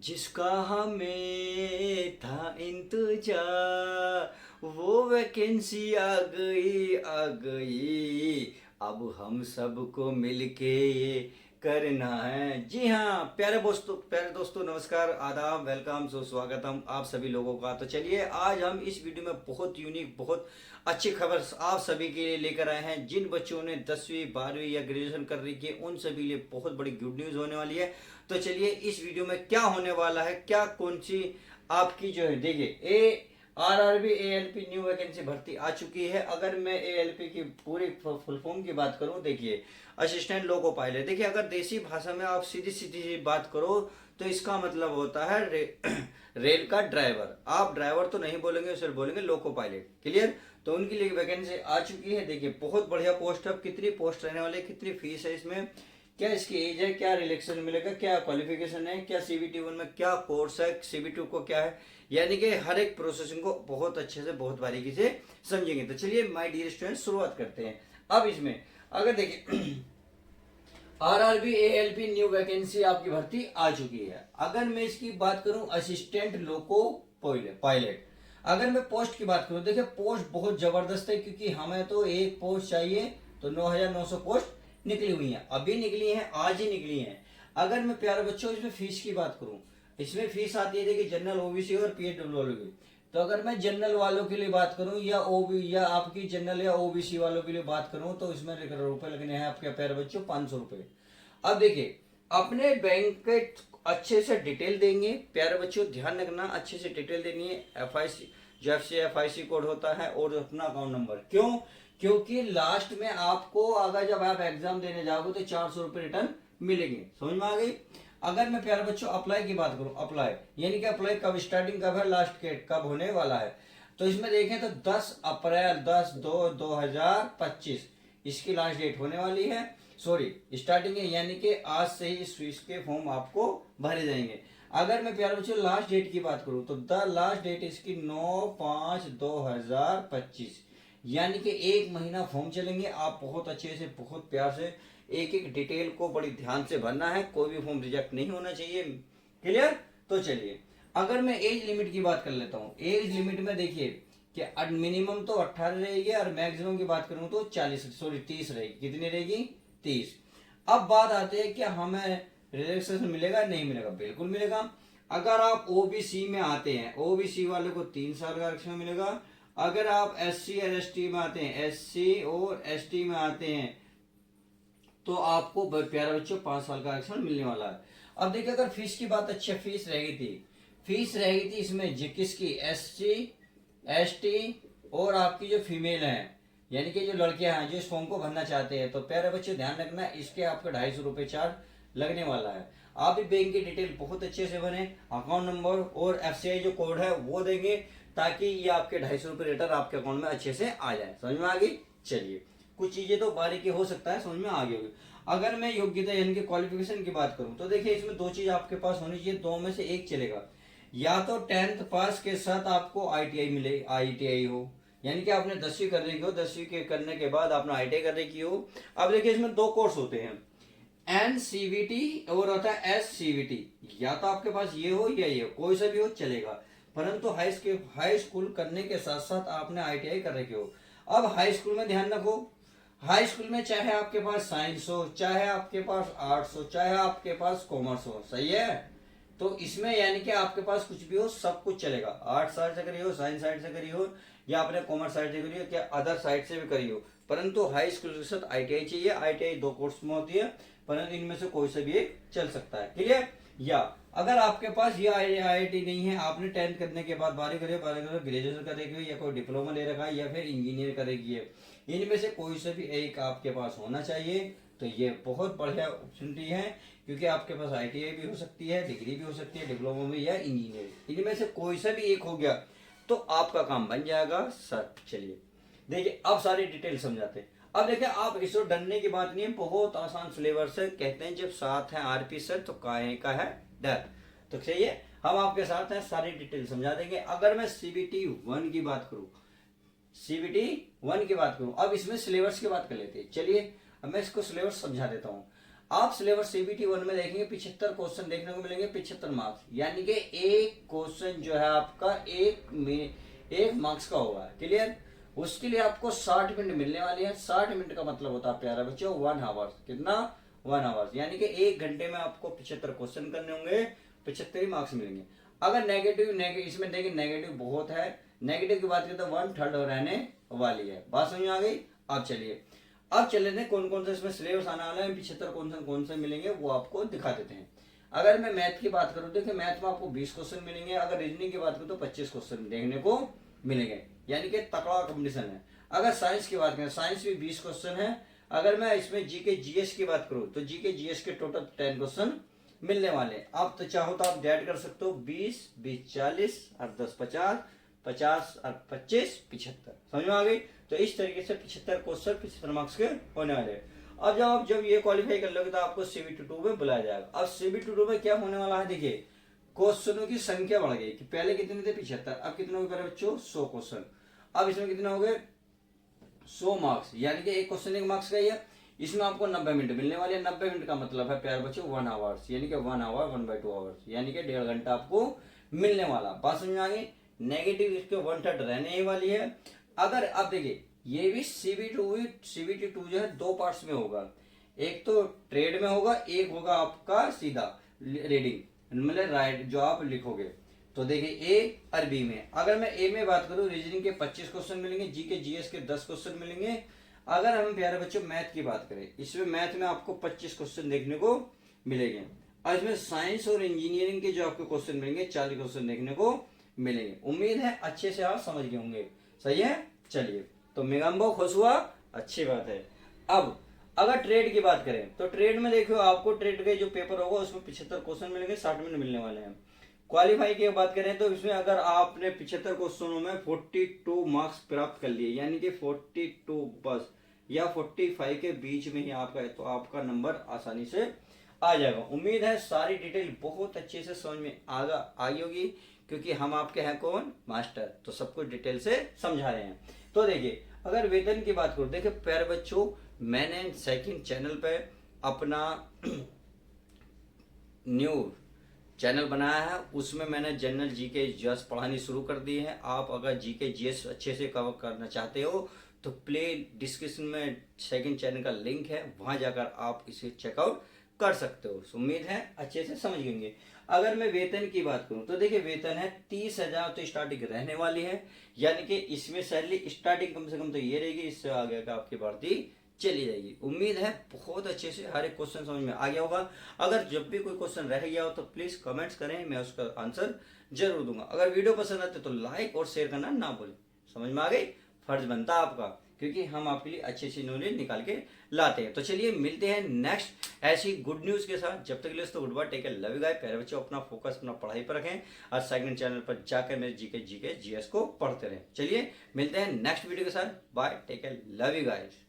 जिसका हमें था इंतजार वो वैकेंसी आ गई अब हम सबको मिलके ये करना है। जी हाँ, प्यारे दोस्तों नमस्कार, आदाब, वेलकम, सुस्वागतम आप सभी लोगों का। तो चलिए आज हम इस वीडियो में बहुत यूनिक, बहुत अच्छी खबर आप सभी के लिए लेकर आए हैं। जिन बच्चों ने 10वीं 12वीं या ग्रेजुएशन कर रही है उन सभी लिए बहुत बड़ी गुड न्यूज होने वाली है। तो चलिए इस वीडियो में क्या होने वाला है, क्या कौन सी आपकी जो है, देखिए ए आरआरबी एएलपी न्यू वैकेंसी भर्ती आ चुकी है। अगर मैं एएलपी की पूरी फुल फॉर्म की बात करूं, देखिए असिस्टेंट लोको पायलट। देखिए अगर देसी भाषा में आप सीधी सीधी बात करो तो इसका मतलब होता है रेल का ड्राइवर। आप ड्राइवर तो नहीं बोलेंगे, सिर्फ बोलेंगे लोको पायलट। क्लियर? तो उनके लिए वैकेंसी आ चुकी है। देखिए बहुत बढ़िया पोस्ट है। कितनी पोस्ट रहने वाली, कितनी फीस है इसमें, क्या इसकी एज है, क्या रिलेक्शन मिलेगा, क्या क्वालिफिकेशन है, क्या सीबीटी 1 में क्या कोर्स है, सीबीटी 2 को क्या है, यानी कि हर एक प्रोसेसिंग को बहुत अच्छे से, बहुत बारीकी से समझेंगे। तो चलिए माय डियर स्टूडेंट शुरुआत करते हैं। अब इसमें अगर देखिए आरआरबी एएलपी न्यू वैकेंसी आपकी भर्ती आ चुकी है। अगर मैं इसकी बात करूं असिस्टेंट लोको पायलट, अगर मैं पोस्ट की बात करूं, देखिए पोस्ट बहुत जबरदस्त है क्योंकि हमें तो एक पोस्ट चाहिए। तो 9,900 पोस्ट निकली हुई है, अभी निकली है, आज ही निकली है। अगर मैं प्यारे बच्चों इसमें फीस की बात करूं, इसमें फीस आती है देखिए जनरल ओबीसी और पीएडब्ल्यू वालों की। तो अगर मैं जनरल वालों के लिए बात करूं या ओबी या आपकी जनरल या ओबीसी वालों के लिए बात करूं तो इसमें रुपए लगने हैं आपके प्यारे बच्चों 500 रुपए। अब देखिए अपने बैंक के अच्छे से डिटेल देंगे। प्यारे बच्चों ध्यान रखना, अच्छे से डिटेल देनी है। एफआईसी जो एफआईसी कोड होता है और अपना अकाउंट नंबर। क्यों? क्योंकि लास्ट में आपको अगर जब आप एग्जाम देने जाओगे तो 400 रुपये रिटर्न मिलेंगे। समझ में आ गई? अगर मैं प्यारे बच्चों अप्लाई की बात करूं, अप्लाई यानी कि अप्लाई कब, स्टार्टिंग कब है, लास्ट डेट कब होने वाला है, तो इसमें देखें तो 10 अप्रैल 10/2/2025 इसकी लास्ट डेट होने वाली है। सॉरी स्टार्टिंग है, यानी कि आज से ही इसके फॉर्म आपको भरे जाएंगे। अगर मैं प्यारे बच्चों लास्ट डेट की बात करूं तो द लास्ट डेट इसकी 9/5/2025, यानी कि एक महीना फॉर्म चलेंगे। आप बहुत अच्छे से, बहुत प्यार से एक एक डिटेल को बड़ी ध्यान से भरना है। कोई भी फॉर्म रिजेक्ट नहीं होना चाहिए। क्लियर? तो चलिए अगर मैं एज लिमिट की बात कर लेता हूँ। एज लिमिट में देखिए कि मिनिमम तो 18 रहेगी और मैक्सिमम की बात करूँ तो 30 रहेगी। कितनी रहेगी? 30। अब बात आती है कि हमें रिलैक्सेशन मिलेगा नहीं मिलेगा? बिल्कुल मिलेगा। अगर आप ओबीसी में आते हैं, ओबीसी वाले को 3 साल का आरक्षण मिलेगा। अगर आप एससी और एसटी में आते हैं, एससी और एसटी में आते हैं तो आपको प्यारे बच्चों 5 साल का आरक्षण मिलने वाला है। अब देखिए अगर फीस की बात, अच्छी फीस रहेगी थी, फीस रहेगी थी इसमें किसकी, एससी एसटी और आपकी जो फीमेल हैं, यानी कि जो लड़कियां हैं जो इस फॉर्म को भरना चाहते हैं, तो प्यारे बच्चे ध्यान रखना इसके आपका 250 रुपये चार्ज लगने वाला है। आप भी बैंक की डिटेल बहुत अच्छे से भरें, अकाउंट नंबर और एफसीआई जो कोड है वो देंगे ताकि ये आपके 250 रुपये रिटर्न आपके अकाउंट में अच्छे से आ जाए। समझ में आ गई? चलिए कुछ चीजें तो बारीकी हो सकता है समझ में आ गई होगी। अगर मैं योग्यता यानी कि क्वालिफिकेशन की बात करूं तो देखिए इसमें 2 चीज आपके पास होनी चाहिए, दो में से एक चलेगा। या तो 10th पास के साथ आपको आईटीआई मिले, आईटीआई हो, यानी कि आपने 10वीं कर रखी हो, 10वीं के करने के बाद आपने आईटीआई कर रखी हो। अब देखिए इसमें 2 कोर्स होते हैं, एनसीवीटी और होता है एससीवीटी। या तो आपके पास ये हो या ये, कोई सा भी हो चलेगा, परंतु हाई स्कूल करने के साथ साथ आपने आईटीआई कर रखी हो। अब हाई स्कूल में ध्यान रखो, हाई स्कूल में चाहे आपके पास साइंस हो, चाहे आपके पास आर्ट्स हो, चाहे आपके पास कॉमर्स हो, सही है? तो इसमें यानी कि आपके पास कुछ भी हो सब कुछ चलेगा। आर्ट्स साइड से करी हो, साइंस साइड से करी हो, या आपने कॉमर्स साइड से करी हो, क्या अदर साइड से भी करी हो, परंतु हाई स्कूल के साथ आईटीआई चाहिए। आईटीआई 2 कोर्स में होती है, परंतु इनमें से कोई से भी एक चल सकता है। क्लियर? या अगर आपके पास ये आईआईटी नहीं है, आपने 10th करने के बाद 12वीं करी, 12वीं कर ग्रेजुएशन करेगी या कोई डिप्लोमा ले रखा है या फिर इंजीनियर करेगी है, इनमें से कोई से भी एक आपके पास होना चाहिए। तो ये बहुत बढ़िया अपॉर्चुनिटी है क्योंकि आपके पास आईटीआई भी हो सकती है, डिग्री भी हो सकती है, डिप्लोमा में या इंजीनियर, इनमें से कोई सा भी एक हो गया तो आपका काम बन जाएगा सर। चलिए देखिए अब सारी डिटेल समझाते हैं। अब देखिए आप इसको डरने की बात नहीं है, बहुत आसान सिलेबस है। कहते हैं जब साथ है आरपी सर तो काहे का है डर। तो सही है, हम आपके साथ हैं, सारी डिटेल समझा देंगे। अगर मैं सीबीटी 1 की बात करूं, सीबीटी 1 की बात करूं, अब इसमें सिलेबस की बात कर लेते हैं। चलिए अब मैं इसको सिलेबस समझा देता हूं। आप सिलेबस सीबीटी 1 में देखेंगे 75 क्वेश्चन देखने को मिलेंगे, 75 मार्क्स, यानी कि एक क्वेश्चन जो है आपका एक मार्क्स का होगा। क्लियर? उसके लिए आपको 60 मिनट मिलने वाली है। 60 मिनट का मतलब होता है प्यारा बच्चों 1 आवर्स। कितना? 1 आवर्स, यानी कि 1 घंटे में आपको 75 क्वेश्चन करने होंगे, 75 मार्क्स मिलेंगे। अगर नेगेटिव इसमें देखिए नेगेटिव बहुत है, नेगेटिव की बात करें तो 1/3 रहने वाली है। बात समझ में आ गई? अब चलिए, अब चल लेते हैं कौन कौन सा इसमें सिलेबस आने वाला है, 75 कौन से मिलेंगे वो आपको दिखा देते हैं। अगर मैं मैथ की बात करूं, देखिए मैथ में आपको 20 क्वेश्चन मिलेंगे। अगर रीजनिंग की बात करूं तो 25 क्वेश्चन देखने को मिलेंगे, यानी कि तगड़ा कंपटीशन है। अगर साइंस की बात करें, साइंस भी 20 क्वेश्चन है। अगर मैं इसमें जीके जीएस की बात करूं तो जीके जीएस के टोटल 10 क्वेश्चन मिलने वाले। आप तो चाहो तो आप ऐड कर सकते हो, 20 20 40 और 10 50, 50 और 25 75। समझ में आ गई? तो इस तरीके से 75 क्वेश्चन 75 मार्क्स के होने वाले। अब जब ये क्वालिफाई कर लोगे तो आपको सीबीटी 2 में बुलाया जाएगा। अब सीबीटी 2 में क्या होने वाला है, देखिए क्वेश्चनों की संख्या बढ़ गई कि पहले कितने थे 75, अब कितने हो गए बच्चों 100 क्वेश्चन। अब इसमें कितने हो गए 100 मार्क्स, यानी कि एक क्वेश्चन 1 मार्क्स का ही है। इसमें आपको 90 मिनट मिलने वाले हैं। 90 मिनट का मतलब है प्यारे बच्चों 1 आवर्स, यानी कि 1 आवर 1/2 आवर्स, यानी कि 1.5 घंटा आपको मिलने वाला। बात समझ में आ गई? नेगेटिव इसके 1/3 रहने ही वाली है। अगर अब देखिए ये भी सीबीटी 2 जो है 2 पार्ट्स में होगा, एक तो ट्रेड में होगा, एक होगा आपका सीधा रीडिंग, मतलब राइट जो आप लिखोगे। तो देखिए ए और बी में, अगर मैं ए में बात करूं रीजनिंग के 25 क्वेश्चन मिलेंगे, जी के जीएस के 10 क्वेश्चन मिलेंगे। अगर हम प्यारे बच्चों मैथ की बात करें, इसमें मैथ में आपको 25 क्वेश्चन देखने को मिलेंगे। और इसमें साइंस और इंजीनियरिंग के जो आपको क्वेश्चन मिलेंगे 40 क्वेश्चन देखने को मिलेंगे। उम्मीद है अच्छे से आप समझ गए होंगे। सही है? चलिए, तो मेगाम्बो खुश हुआ, अच्छी बात है। अब अगर ट्रेड की बात करें तो ट्रेड में देखो आपको ट्रेड के जो पेपर होगा उसमें 75 क्वेश्चन मिलेंगे, 60 मिनट मिलने वाले हैं। क्वालिफाई की बात करें तो इसमें अगर आपने 75 क्वेश्चनों में 42 मार्क्स प्राप्त कर लिए, यानी कि 42 बस या 45 के बीच में ही आपका है, तो आपका नंबर आसानी से आ जाएगा। उम्मीद है सारी डिटेल बहुत अच्छे से समझ में आई होगी, क्योंकि हम आपके हैं कौन? मास्टर, तो सब कुछ डिटेल से समझा रहे हैं। तो देखिए अगर वेतन की बात करूं, देखिए प्यारे बच्चों मैंने सेकंड चैनल पे अपना न्यू चैनल बनाया है, उसमें मैंने जनरल जीके जीएस पढ़ानी शुरू कर दी है। आप अगर जीके जीएस अच्छे से कवर करना चाहते हो तो प्ले डिस्क्रिप्शन में सेकंड चैनल का लिंक है, वहां जाकर आप इसे चेकआउट कर सकते हो। उम्मीद है अच्छे से समझ गएंगे। अगर मैं वेतन की बात करूं तो देखिए वेतन है 30,000 तो स्टार्टिंग रहने वाली है, यानी कि इसमें सैलरी स्टार्टिंग कम से कम तो ये रहेगी, इससे आगे का आपकी बढ़ती चली जाएगी। उम्मीद है बहुत अच्छे से हर एक क्वेश्चन समझ में आ गया होगा। अगर जब भी कोई क्वेश्चन रह गया हो तो प्लीज कमेंट्स करें, मैं उसका आंसर जरूर दूंगा। अगर वीडियो पसंद आते तो लाइक और शेयर करना ना भूलें। समझ में आ गई? फर्ज बनता है आपका, क्योंकि हम आपके लिए अच्छी अच्छी नॉलेज निकाल के लाते हैं। तो चलिए मिलते हैं नेक्स्ट ऐसी गुड न्यूज के साथ। जब तक के लिए तो goodbye, take care, love you guys. प्यारे बच्चों अपना फोकस अपना पढ़ाई पर रखें और सेकंड चैनल पर जाकर मेरे जीके जीएस को पढ़ते रहें। चलिए मिलते हैं नेक्स्ट वीडियो के साथ। Bye, take care, love you guys.